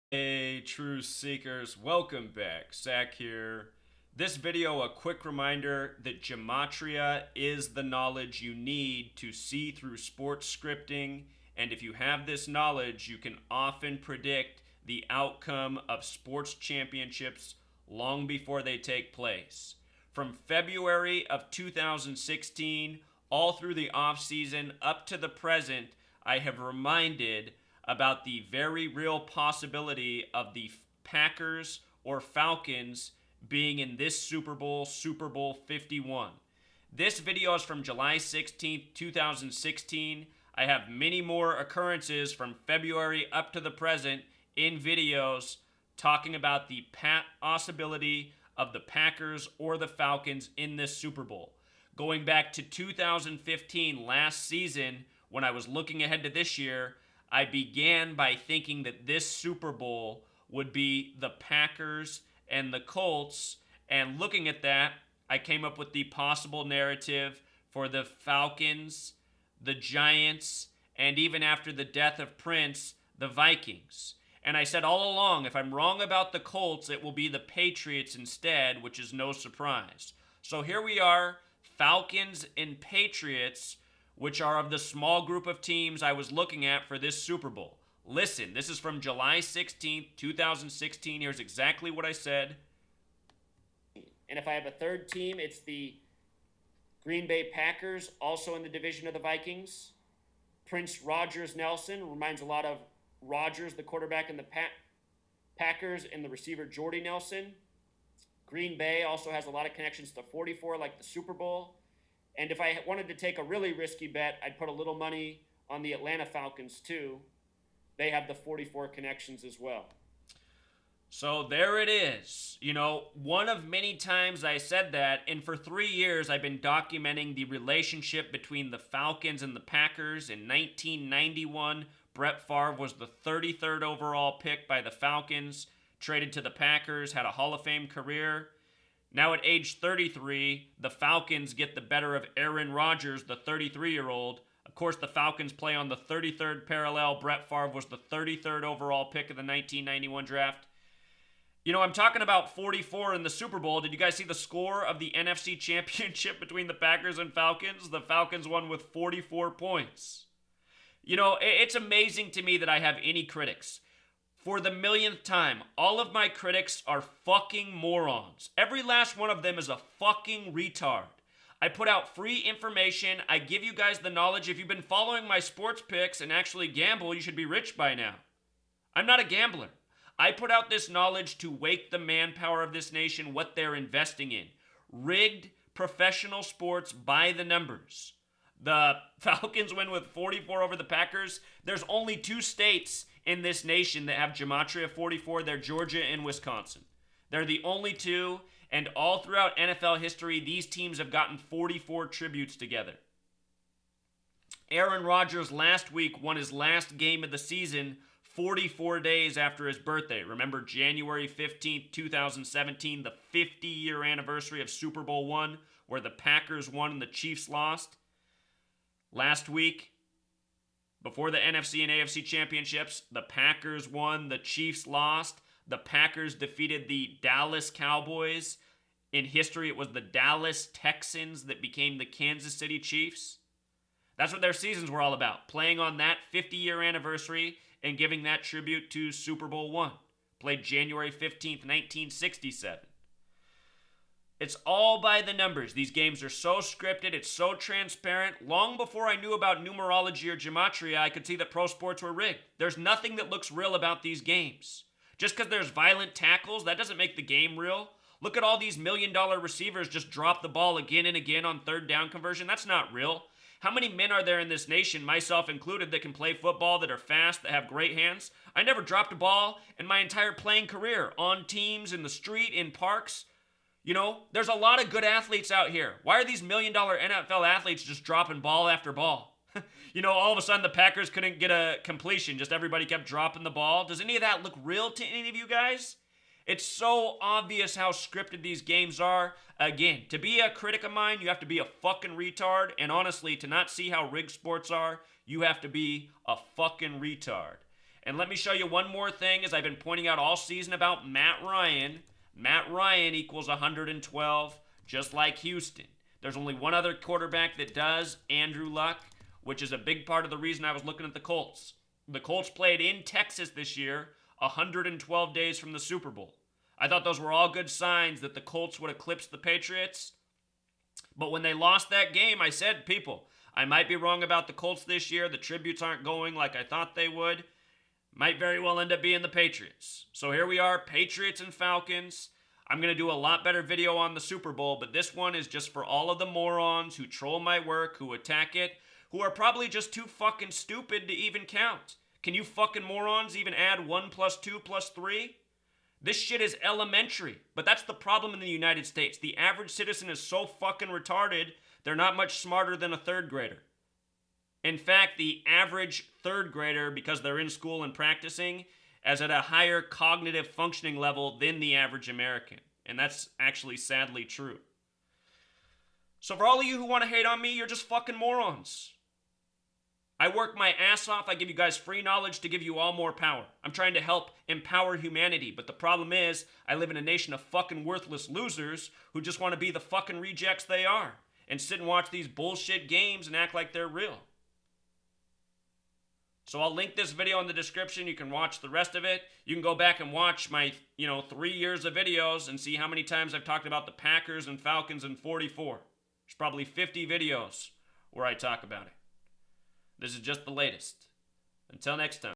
Hey, true seekers, welcome back. Zach here. This video, a quick reminder that gematria is the knowledge you need to see through sports scripting, and if you have this knowledge, you can often predict the outcome of sports championships long before they take place. From February of 2016 all through the offseason up to the present, I have reminded about the very real possibility of the Packers or Falcons being in this Super Bowl, Super Bowl 51. This video is from July 16th, 2016. I have many more occurrences from February up to the present in videos talking about the possibility of the Packers or the Falcons in this Super Bowl. Going back to 2015, last season, when I was looking ahead to this year, I began by thinking that this Super Bowl would be the Packers and the Colts. And looking at that, I came up with the possible narrative for the Falcons, the Giants, and even after the death of Prince, the Vikings. And I said all along, if I'm wrong about the Colts, it will be the Patriots instead, which is no surprise. So here we are, Falcons and Patriots, which are of the small group of teams I was looking at for this Super Bowl. Listen, this is from July 16th, 2016. Here's exactly what I said. And if I have a third team, it's the Green Bay Packers, also in the division of the Vikings. Prince Rogers Nelson reminds a lot of Rogers, the quarterback in the Packers, and the receiver Jordy Nelson. Green Bay also has a lot of connections to 44, like the Super Bowl. And if I wanted to take a really risky bet, I'd put a little money on the Atlanta Falcons too. They have the 44 connections as well. So there it is. You know, one of many times I said that, and for 3 years I've been documenting the relationship between the Falcons and the Packers. In 1991, Brett Favre was the 33rd overall pick by the Falcons, traded to the Packers, had a Hall of Fame career. Now at age 33, the Falcons get the better of Aaron Rodgers, the 33-year-old. Of course, the Falcons play on the 33rd parallel. Brett Favre was the 33rd overall pick of the 1991 draft. You know, I'm talking about 44 in the Super Bowl. Did you guys see the score of the NFC Championship between the Packers and Falcons? The Falcons won with 44 points. You know, it's amazing to me that I have any critics. For the millionth time, all of my critics are fucking morons. Every last one of them is a fucking retard. I put out free information. I give you guys the knowledge. If you've been following my sports picks and actually gamble, you should be rich by now. I'm not a gambler. I put out this knowledge to wake the manpower of this nation what they're investing in. Rigged professional sports by the numbers. The Falcons win with 44 over the Packers. There's only 2 states in this nation that have gematria 44. They're Georgia and Wisconsin. They're the only 2, and all throughout NFL history, these teams have gotten 44 tributes together. Aaron Rodgers last week won his last game of the season 44 days after his birthday. Remember January 15th, 2017, the 50-year anniversary of Super Bowl I, where the Packers won and the Chiefs lost? Last week, before the NFC and AFC championships, the Packers won, the Chiefs lost. The Packers defeated the Dallas Cowboys. In history, it was the Dallas Texans that became the Kansas City Chiefs. That's what their seasons were all about, playing on that 50-year anniversary and giving that tribute to Super Bowl I, played January 15th, 1967. It's all by the numbers. These games are so scripted, it's so transparent. Long before I knew about numerology or gematria, I could see that pro sports were rigged. There's nothing that looks real about these games. Just because there's violent tackles, that doesn't make the game real. Look at all these million-dollar receivers just drop the ball again and again on third down conversion. That's not real. How many men are there in this nation, myself included, that can play football, that are fast, that have great hands? I never dropped a ball in my entire playing career, on teams, in the street, in parks. You know, there's a lot of good athletes out here. Why are these million-dollar NFL athletes just dropping ball after ball? You know, all of a sudden the Packers couldn't get a completion. Just everybody kept dropping the ball. Does any of that look real to any of you guys? It's so obvious how scripted these games are. Again, to be a critic of mine, you have to be a fucking retard. And honestly, to not see how rigged sports are, you have to be a fucking retard. And let me show you one more thing, as I've been pointing out all season about Matt Ryan. Matt Ryan equals 112, just like Houston. There's only one other quarterback that does, Andrew Luck, which is a big part of the reason I was looking at the Colts. The Colts played in Texas this year, 112 days from the Super Bowl. I thought those were all good signs that the Colts would eclipse the Patriots. But when they lost that game, I said, people, I might be wrong about the Colts this year. The tributes aren't going like I thought they would. Might very well end up being the Patriots. So here we are, Patriots and Falcons. I'm going to do a lot better video on the Super Bowl, but this one is just for all of the morons who troll my work, who attack it, who are probably just too fucking stupid to even count. Can you fucking morons even add 1 + 2 + 3? This shit is elementary, but that's the problem in the United States. The average citizen is so fucking retarded, they're not much smarter than a third grader. In fact, the average third grader, because they're in school and practicing, is at a higher cognitive functioning level than the average American. And that's actually sadly true. So for all of you who want to hate on me, you're just fucking morons. I work my ass off. I give you guys free knowledge to give you all more power. I'm trying to help empower humanity. But the problem is, I live in a nation of fucking worthless losers who just want to be the fucking rejects they are and sit and watch these bullshit games and act like they're real. So I'll link this video in the description. You can watch the rest of it. You can go back and watch my, 3 years of videos and see how many times I've talked about the Packers and Falcons in 44. There's probably 50 videos where I talk about it. This is just the latest. Until next time.